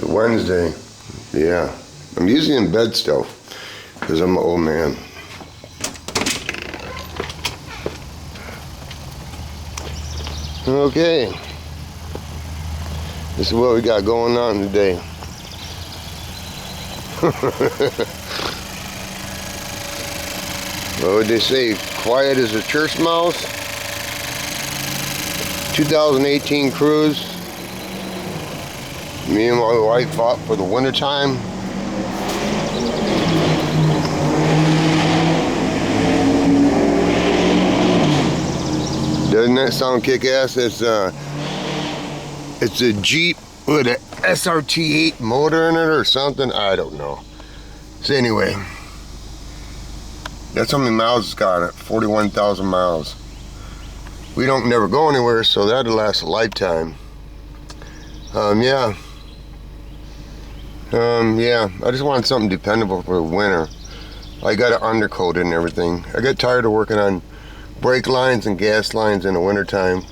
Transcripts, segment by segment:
Wednesday. Yeah. I'm usually in bed still because I'm an old man. Okay. This is what we got going on today. What would they say? Quiet as a church mouse. 2018 cruise. Me and my wife fought for the winter time. Doesn't that sound kick-ass? It's a Jeep with an SRT8 motor in it or something. I don't know. So anyway, that's how many miles it's got on it. 41,000 miles. We don't never go anywhere, so that'll last a lifetime. Yeah. I just wanted something dependable for the winter. I got an undercoat and everything. I got tired of working on brake lines and gas lines in the wintertime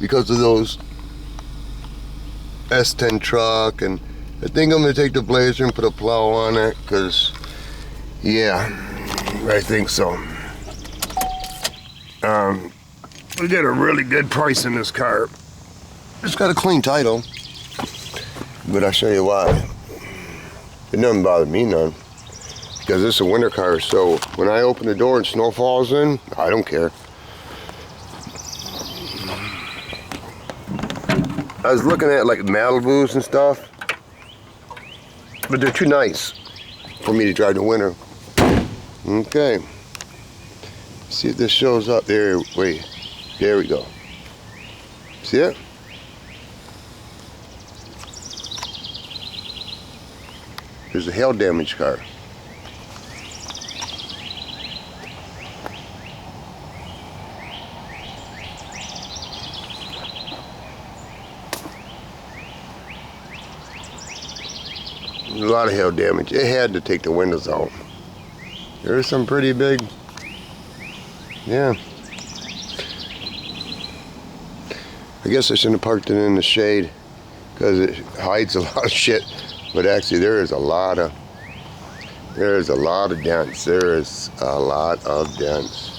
because of those S10 truck, and I think I'm gonna take the Blazer and put a plow on it because, yeah, I think so. We got a really good price in this car. It's got a clean title, but I'll show you why. It doesn't bother me none because this is a winter car, so when I open the door and snow falls in, I don't care. I was looking at like Malibus and stuff, but they're too nice for me to drive in the winter. Okay. See if this shows up there. Wait, there we go. See it? There's a hail damage car. A lot of hail damage. It had to take the windows out. There's some pretty big, yeah. I guess I shouldn't have parked it in the shade because it hides a lot of shit. But actually there is a lot of dents. There is a lot of dents.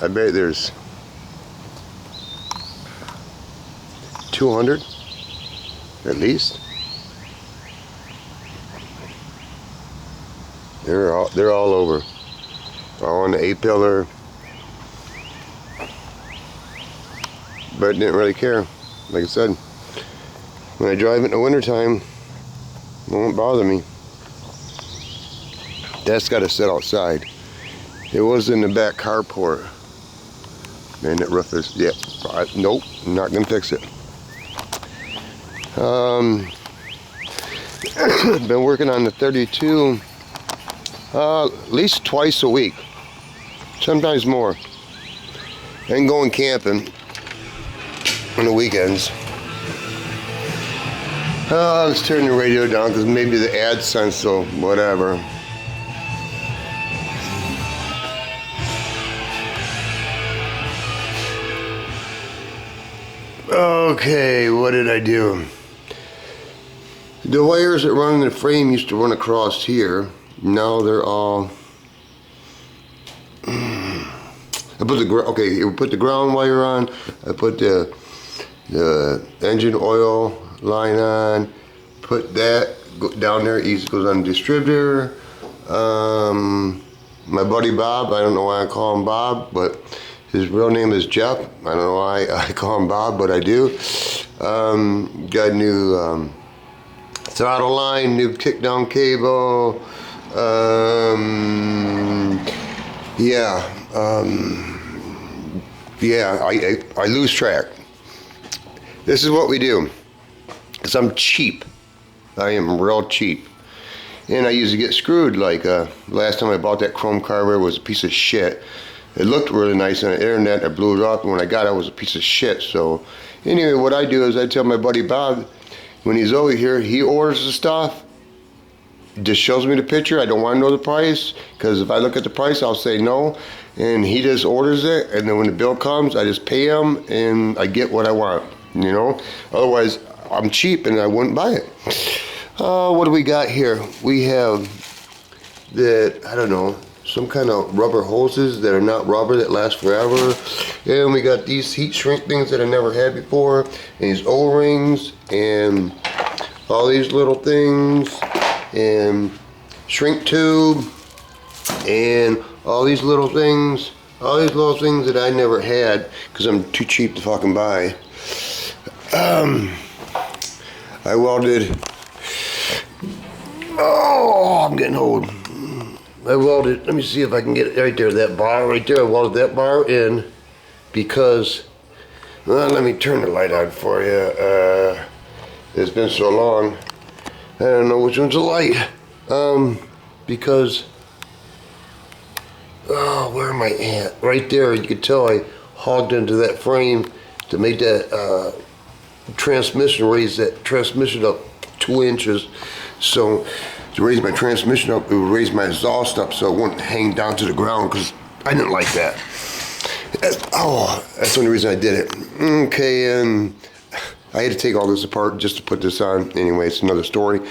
I bet there's 200 at least. They're all over. All on the A-pillar. But didn't really care. Like I said, when I drive it in the wintertime, it won't bother me. That's got to sit outside. It was in the back carport. Man, that roof is, yeah. Nope, I'm not going to fix it. Been working on the 32 at least twice a week, sometimes more, and going camping on the weekends. Let's turn the radio down because maybe the AdSense will whatever. Okay, what did I do? The wires that run in the frame used to run across here. Now they're all. I put the ground wire on. I put the engine oil line on. Put that down there. Easy goes on the distributor. My buddy Bob. I don't know why I call him Bob, but his real name is Jeff. I don't know why I call him Bob, but I do. Got a new throttle line, new kick down cable. I lose track. This is what we do. Because I'm cheap. I am real cheap. And I usually get screwed. Like last time I bought that chrome carburetor was a piece of shit. It looked really nice on the internet. I blew it up, and when I got it, it was a piece of shit. So anyway, what I do is I tell my buddy Bob, when he's over here, he orders the stuff, just shows me the picture. I don't want to know the price, because if I look at the price, I'll say no. And he just orders it, and then when the bill comes, I just pay him, and I get what I want, you know? Otherwise, I'm cheap and I wouldn't buy it. What do we got here? We have that, I don't know, some kind of rubber hoses that are not rubber that last forever. And we got these heat shrink things that I never had before. And these O-rings and all these little things. And shrink tube. And all these little things. All these little things that I never had because I'm too cheap to fucking buy. I welded. Oh, I'm getting old. I welded, let me see if I can get it right there, that bar right there. I welded that bar in because, well, let me turn the light on for you. It's been so long, I don't know which one's the light. Because, oh, where am I at? Right there, you can tell I hogged into that frame to make that transmission, raise that transmission up 2 inches. So to raise my transmission up, it would raise my exhaust up so it wouldn't hang down to the ground because I didn't like that. Oh, that's the only reason I did it. Okay, and I had to take all this apart just to put this on. Anyway, it's another story.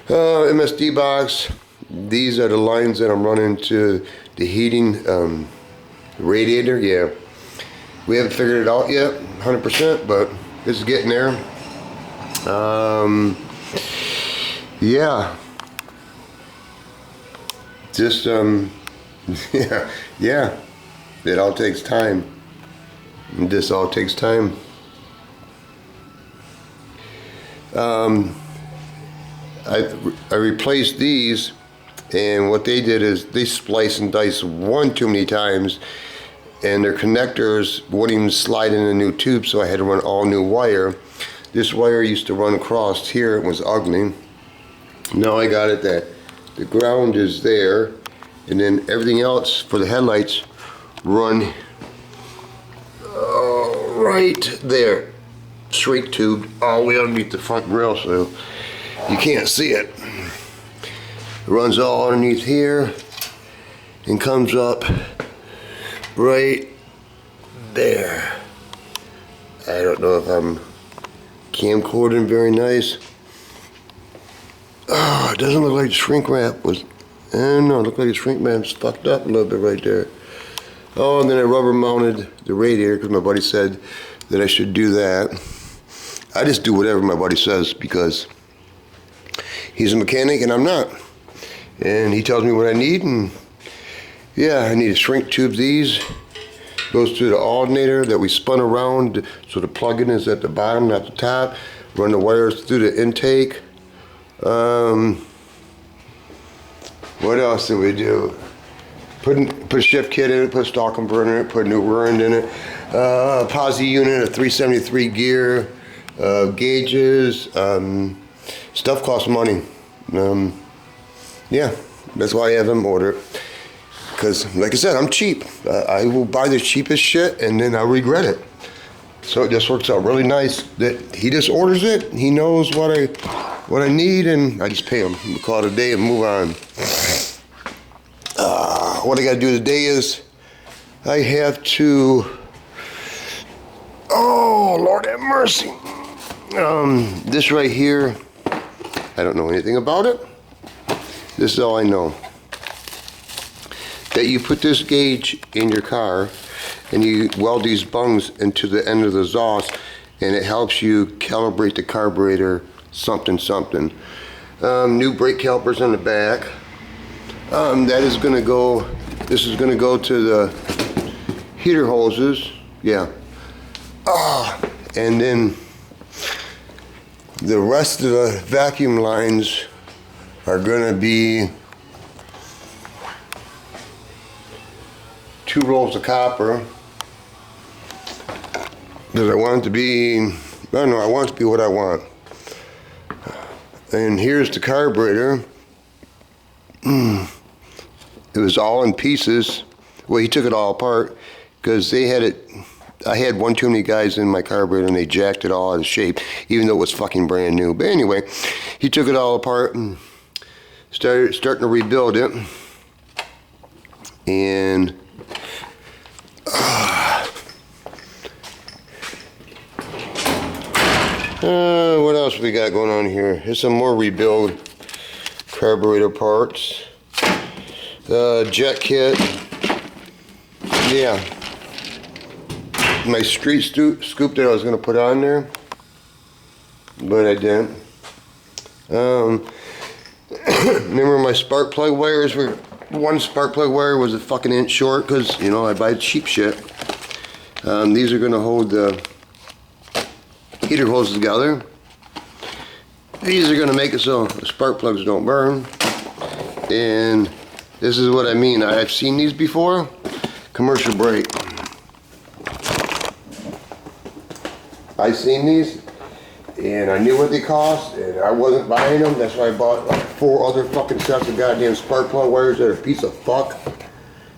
MSD box. These are the lines that I'm running to the heating radiator. Yeah, we haven't figured it out yet, 100%, but this is getting there. Yeah. Just, yeah. It all takes time. This all takes time. I replaced these, and what they did is they spliced and diced one too many times, and their connectors wouldn't even slide in a new tube, so I had to run all new wire. This wire used to run across here. It was ugly. Now I got it that the ground is there, and then everything else for the headlights run right there, straight tube all the way underneath the front grille, so you can't see it. It runs all underneath here and comes up right there. I don't know if I'm camcording very nice. Oh, it doesn't look like the shrink wrap was, I don't know, it looked like the shrink wrap's fucked up a little bit right there. Oh, and then I rubber mounted the radiator because my buddy said that I should do that. I just do whatever my buddy says because he's a mechanic and I'm not. And he tells me what I need, and yeah, I need to shrink tube these. Goes through the alternator that we spun around, so the plug-in is at the bottom, not the top. Run the wires through the intake. What else did we do? Put a shift kit in it, put a stall converter in it, put a new rear end in it. Posi unit, a 373 gear, gauges. Stuff costs money. Yeah, that's why I have them ordered. Because, like I said, I'm cheap. I will buy the cheapest shit and then I'll regret it. So it just works out really nice that he just orders it. He knows what I need, and I just pay him. We call it a day and move on. What I got to do today is I have to. Oh, Lord have mercy. This right here, I don't know anything about it. This is all I know. That you put this gauge in your car and you weld these bungs into the end of the exhaust, and it helps you calibrate the carburetor something. New brake calipers on the back. That is going to go, this is going to go to the heater hoses. Yeah. And then the rest of the vacuum lines are going to be 2 rolls of copper, because I want it to be, I don't know, I want it to be what I want. And here's the carburetor. It was all in pieces. Well, he took it all apart because they had it. I had one too many guys in my carburetor and they jacked it all out of shape, even though it was fucking brand new. But anyway, he took it all apart and starting to rebuild it. And What else we got going on here? Here's some more rebuild carburetor parts. The jet kit. Yeah. My street scoop that I was going to put on there, but I didn't. Remember my spark plug wires were, one spark plug wire was a fucking inch short because, you know, I buy cheap shit. These are going to hold the heater hoses together. These are going to make it so the spark plugs don't burn. And this is what I mean. I've seen these before. Commercial brake. I seen these and I knew what they cost and I wasn't buying them. That's why I bought like 4 other fucking sets of goddamn spark plug wires that are a piece of fuck.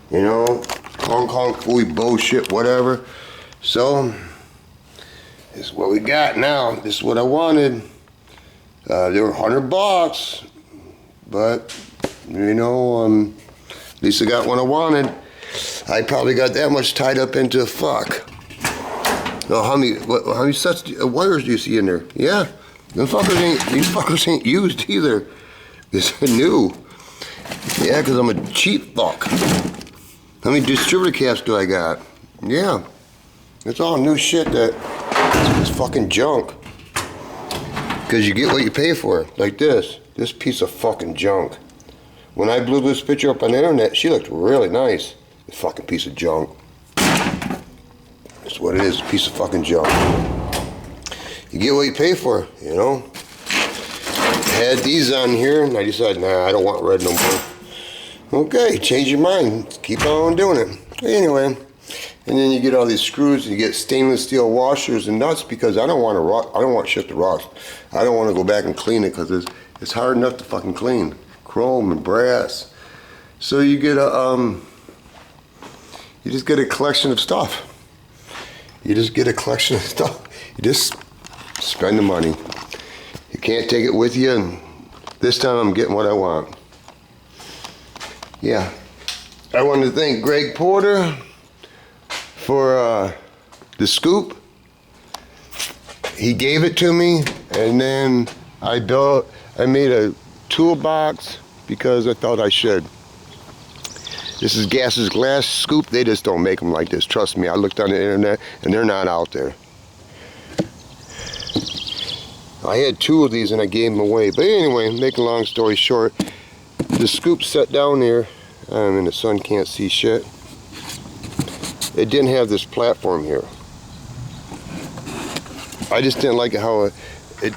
You know, Hong Kong fooey bullshit, whatever. So, this is what we got now. This is what I wanted. They were $100, but you know, at least I got what I wanted. I probably got that much tied up into fuck. Oh, how many sets of wires do you see in there? Yeah, these fuckers ain't used either. It's new. Yeah, because I'm a cheap fuck. How many distributor caps do I got? Yeah, it's all new shit that is fucking junk. Because you get what you pay for, like this piece of fucking junk. When I blew this picture up on the internet, she looked really nice. This fucking piece of junk. That's what it is, a piece of fucking junk. You get what you pay for, you know. I had these on here, and I decided, nah, I don't want red no more. Okay, change your mind. Keep on doing it. Anyway, and then you get all these screws, and you get stainless steel washers and nuts because I don't want shit to rust. I don't want to go back and clean it because it's hard enough to fucking clean. Chrome and brass. So you get you just get a collection of stuff. You just get a collection of stuff. You just spend the money. You can't take it with you, and this time I'm getting what I want. Yeah. I wanted to thank Greg Porter for the scoop. He gave it to me, and then I made a toolbox because I thought I should. This is Gas's glass scoop. They just don't make them like this. Trust me, I looked on the internet and they're not out there. I had 2 of these and I gave them away. But anyway, make a long story short, the scoop set down there, and the sun can't see shit. It didn't have this platform here. I just didn't like how it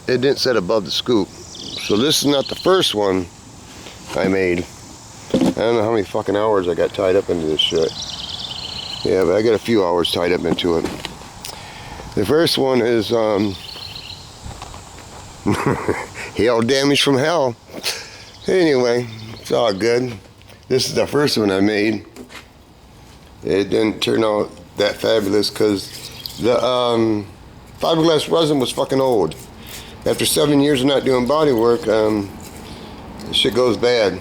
didn't set above the scoop. So this is not the first one I made. I don't know how many fucking hours I got tied up into this shit. Yeah, but I got a few hours tied up into it. The first one is hail damage from hell. Anyway, it's all good. This is the first one I made. It didn't turn out that fabulous because the fiberglass resin was fucking old. After 7 years of not doing body work, shit goes bad.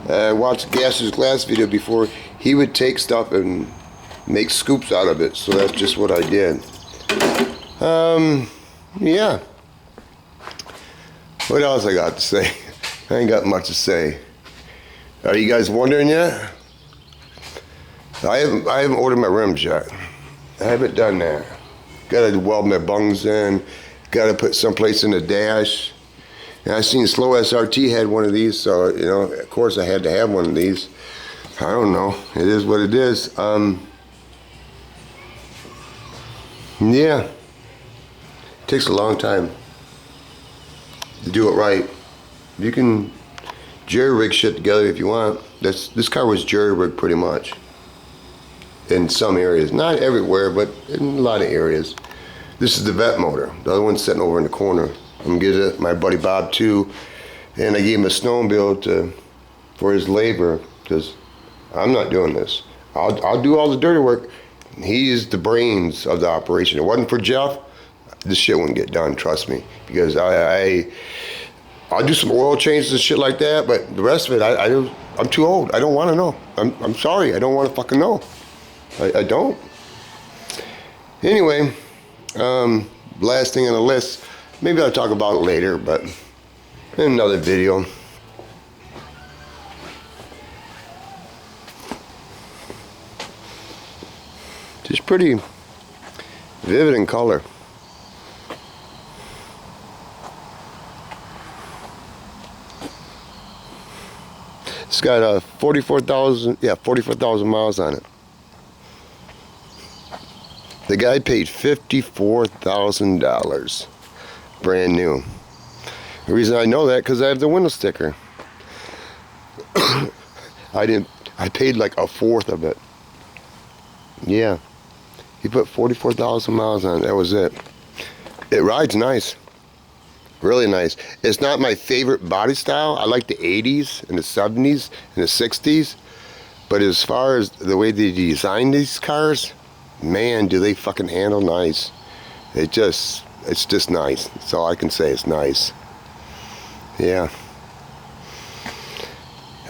I watched Gas's glass video before. He would take stuff and make scoops out of it, so that's just what I did. Yeah. What else I got to say? I ain't got much to say. Are you guys wondering yet? I haven't ordered my rims yet. I haven't done that. Gotta weld my bungs in. Gotta put someplace in the dash. And I seen Slow SRT had one of these, so, you know, of course I had to have one of these. I don't know. It is what it is. Yeah. It takes a long time to do it right. You can jerry rig shit together if you want. This car was jerry rigged pretty much. In some areas. Not everywhere, but in a lot of areas. This is the vet motor. The other one's sitting over in the corner. I'm gonna give it to my buddy Bob too, and I gave him a snowmobile for his labor because I'm not doing this. I'll do all the dirty work. He's the brains of the operation. If it wasn't for Jeff, this shit wouldn't get done. Trust me, because I'll do some oil changes and shit like that, but the rest of it, I'm too old. I don't want to know. I'm sorry. I don't want to fucking know. I don't. Anyway. last thing on the list. Maybe I'll talk about it later, but in another video. Just pretty vivid in color. It's got 44,000 miles on it. The guy paid $54,000, brand new. The reason I know that because I have the window sticker. I paid like a fourth of it. Yeah, he put 44,000 miles on it. That was it. It rides nice. Really nice. It's not my favorite body style. I like the 80s and the 70s and the 60s. But as far as the way they design these cars, man, do they fucking handle nice. It's just nice. That's all I can say. It's nice. Yeah.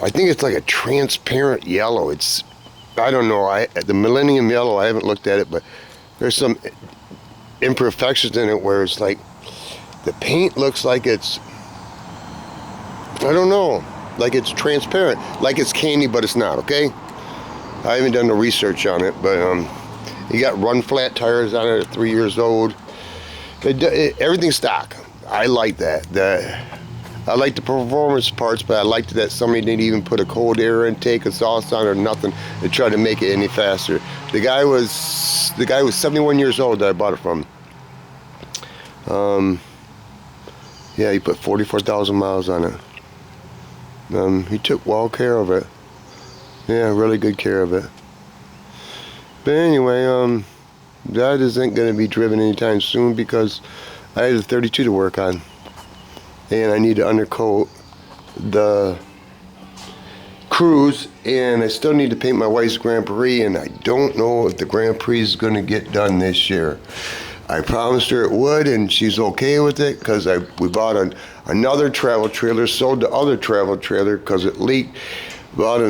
I think it's like a transparent yellow. I don't know. The Millennium Yellow, I haven't looked at it, but there's some imperfections in it where it's like the paint looks like it's, I don't know, like it's transparent, like it's candy, but it's not, okay? I haven't done the research on it, but you got run flat tires on it at 3 years old. Everything's stock. I like that. I like the performance parts, but I liked that somebody didn't even put a cold air intake, exhaust on, or nothing to try to make it any faster. The guy was 71 years old that I bought it from. Yeah, he put 44,000 miles on it. He took well care of it. Yeah, really good care of it. But anyway, that isn't going to be driven anytime soon because I had a 32 to work on. And I need to undercoat the Cruise, and I still need to paint my wife's Grand Prix, and I don't know if the Grand Prix is going to get done this year. I promised her it would, and she's okay with it because we bought another travel trailer, sold the other travel trailer because it leaked. Bought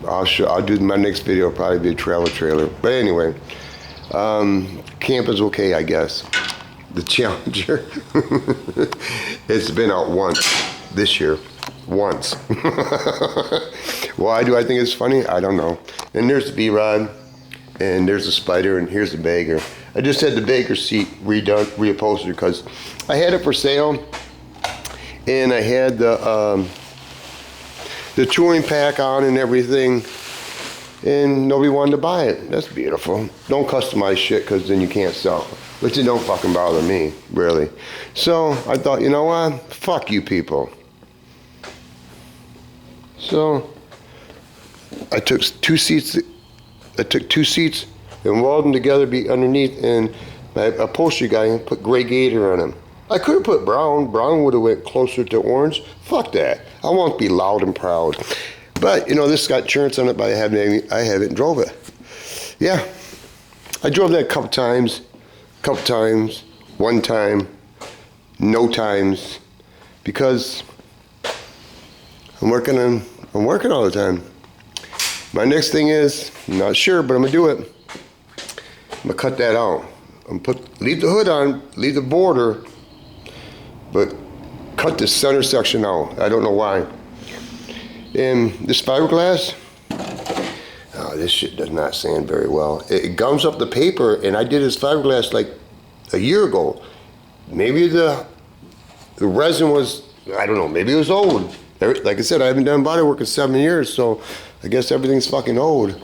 I'll do my next video. Will probably be a travel trailer. But anyway, camp is okay, I guess. The Challenger, it's been out once this year. Once. Why do I think it's funny? I don't know. And there's the V-Rod. And there's the Spider, and here's the Bagger. I just had the Bagger seat reupholstered because I had it for sale, and I had the touring pack on and everything, and nobody wanted to buy it. That's beautiful. Don't customize shit because then you can't sell it, which it don't fucking bother me, really. So I thought, you know what? Fuck you people. So I took two seats. And welded them together, be underneath, and my upholstery guy put gray gator on them. I could have put brown. Brown would have went closer to orange. Fuck that. I want to be loud and proud. But, you know, this got insurance on it, but I haven't drove it. Yeah. I drove that a couple times, one time, no times, because I'm working all the time. My next thing is, I'm not sure, but I'm gonna do it. I'm gonna cut that out. Leave the hood on, leave the border, but cut the center section out. I don't know why. And this fiberglass, oh, this shit does not sand very well. It gums up the paper, and I did this fiberglass like a year ago. Maybe the resin was, I don't know, maybe it was old. Like I said, I haven't done body work in 7 years, so I guess everything's fucking old.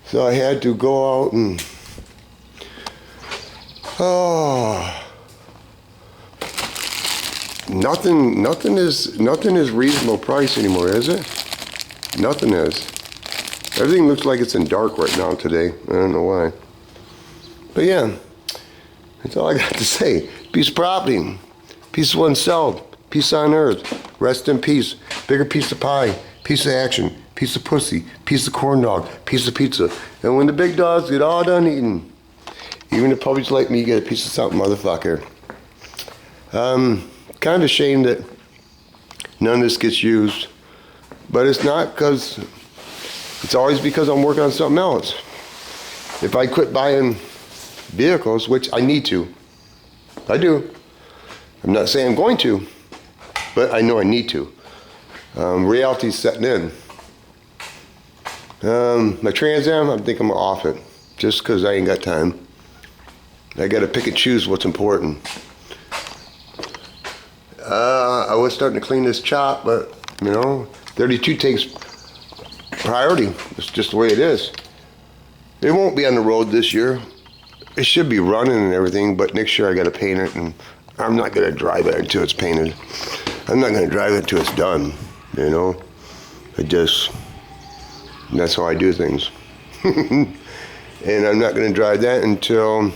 So I had to go out and, nothing is reasonable price anymore, is it? Nothing is. Everything looks like it's in dark right now today. I don't know why. But yeah, that's all I got to say. Piece of property, piece of oneself, peace on earth, rest in peace, bigger piece of pie, piece of action, piece of pussy, piece of corn dog, piece of pizza. And when the big dogs get all done eating, even the puppies like me get a piece of something, motherfucker. Kind of a shame that none of this gets used, but it's not because, it's always because I'm working on something else. If I quit buying vehicles, which I need to. I do. I'm not saying I'm going to, but I know I need to. Reality's setting in. My Trans Am, I think I'm gonna off it, just because I ain't got time. I gotta pick and choose what's important. I was starting to clean this chop, but 32 takes priority. It's just the way it is. It won't be on the road this year. It should be running and everything, but next year I gotta paint it, and I'm not gonna drive it until it's painted. I'm not gonna drive it until it's done, that's how I do things. And I'm not gonna drive that until,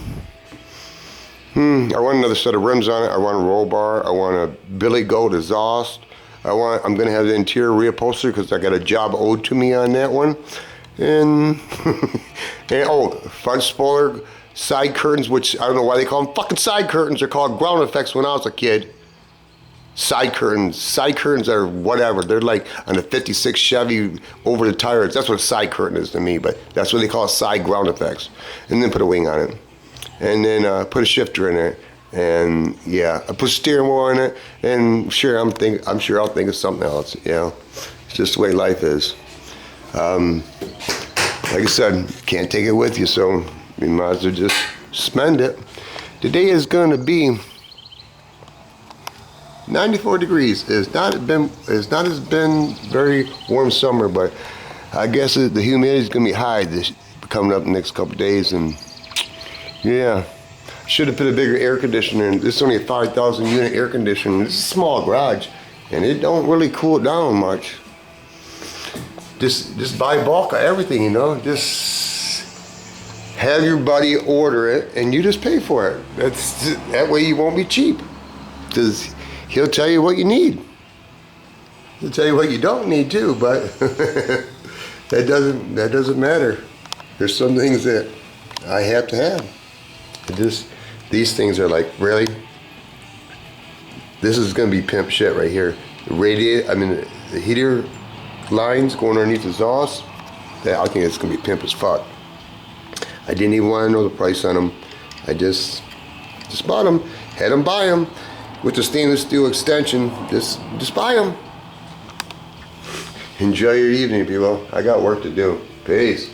I want another set of rims on it. I want a roll bar. I want a Billy Goat exhaust. I'm gonna have the interior reupholstered because I got a job owed to me on that one. And, front spoiler, side curtains, which I don't know why they call them fucking side curtains. They're called ground effects when I was a kid. Side curtains are whatever. They're like on a 56 Chevy over the tires. That's what a side curtain is to me, but that's what they call side ground effects. And then put a wing on it. And then put a shifter in it. And yeah, I put steering wheel in it. And sure, I'm sure I'll think of something else. It's just the way life is. Like I said, can't take it with you, so you might as well just spend it. Today is going to be 94 degrees. It's not been very warm summer, but I guess the humidity is going to be high coming up the next couple of days, and yeah, should have put a bigger air conditioner in. This is only a 5,000 unit air conditioner. It's a small garage, and it don't really cool it down much. Just buy bulk of everything, Just have your buddy order it, and you just pay for it. That way you won't be cheap, because he'll tell you what you need. He'll tell you what you don't need too, but that doesn't matter. There's some things that I have to have. These things are like, really? This is gonna be pimp shit right here. The heater lines going underneath the exhaust. Yeah, I think it's gonna be pimp as fuck. I didn't even want to know the price on them. I just bought them. Had them buy them with the stainless steel extension. Just buy them. Enjoy your evening, people. I got work to do. Peace.